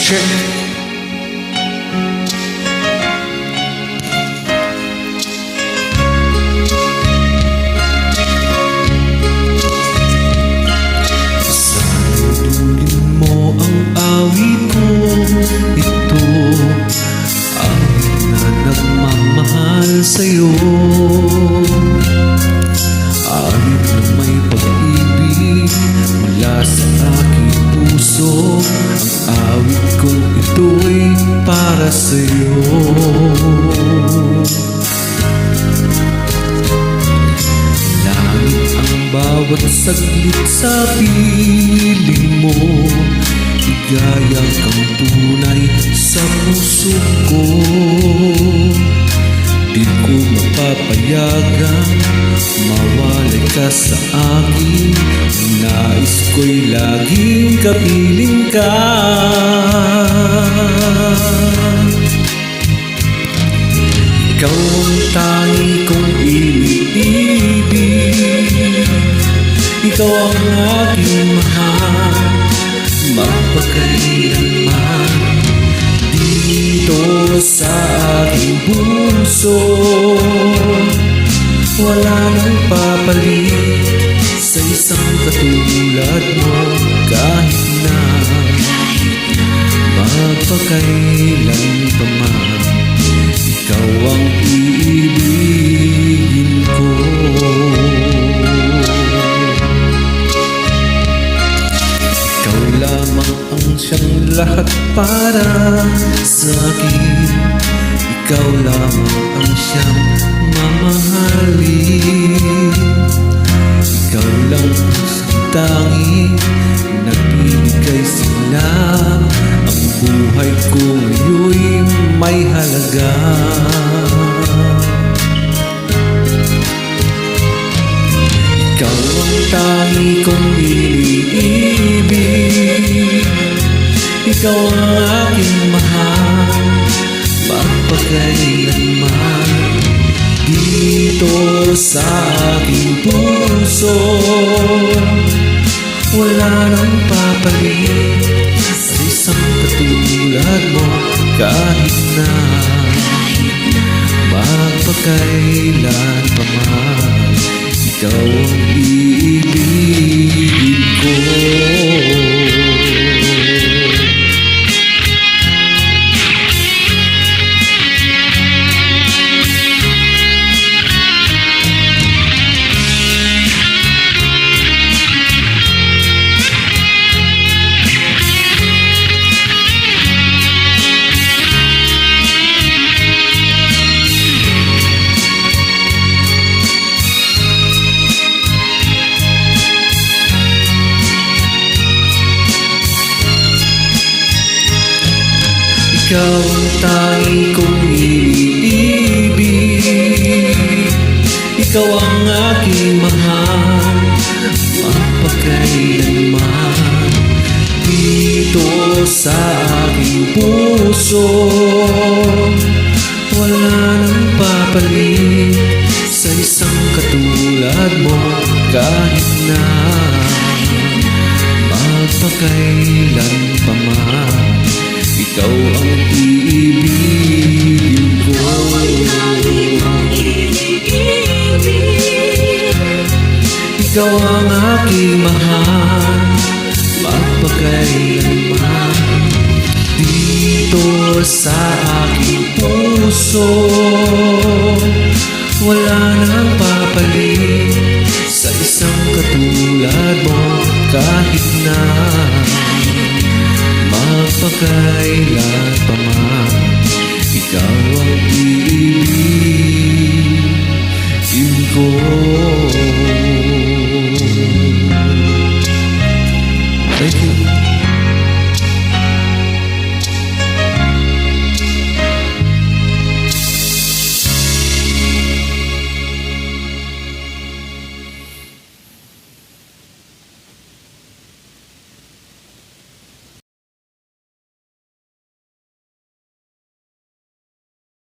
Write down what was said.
check. Sandunin mo ang awit ko, ito awit na nagmamahal sa'yo. Awit na may pag-ibig mula sa aking puso. Ang awit kong ito'y para sa'yo. Langit ang bawat saglit sa piling mo, ligaya kang tunay sa puso ko. Di ko mapapayagang mawalay ka sa akin. Nais ko'y laging kapiling ka. Ikaw ang tangi kong iniibig, ikaw ang aking mahal, magpakailanman. Dito sa aking puso, wala nang papalit sa isang katulad mo. Kahit na magpakailan pa man, ikaw ang iibigin ko. Ikaw lamang ang siyang lahat para sa akin. Ikaw lamang ang siyang mamahalin. Ikaw lang ang tanging nagbibigay sila. Ang buhay ko ngayon'y may halaga. Ikaw ang tangi kong iniibig, ikaw ang aking mahal, magpakailanman. Dito sa aking puso, wala nang papalit sa isang katulad mo. Kahit na magpakailan pa man, ikaw ang iibigin ko. Ikaw ang tangi kong iniibig, ikaw ang aking mahal, magpakailanman. Dito sa aking puso, wala nang papalit sa isang katulad mo. Kahit na magpakailan pa man, ikaw ang iibigin ko. Ikaw ang aking mahal, magpakailanman. Dito sa aking puso, wala nang papalit sa isang katulad mo. Kahit na magpakailan pa man, ikaw ang iibig.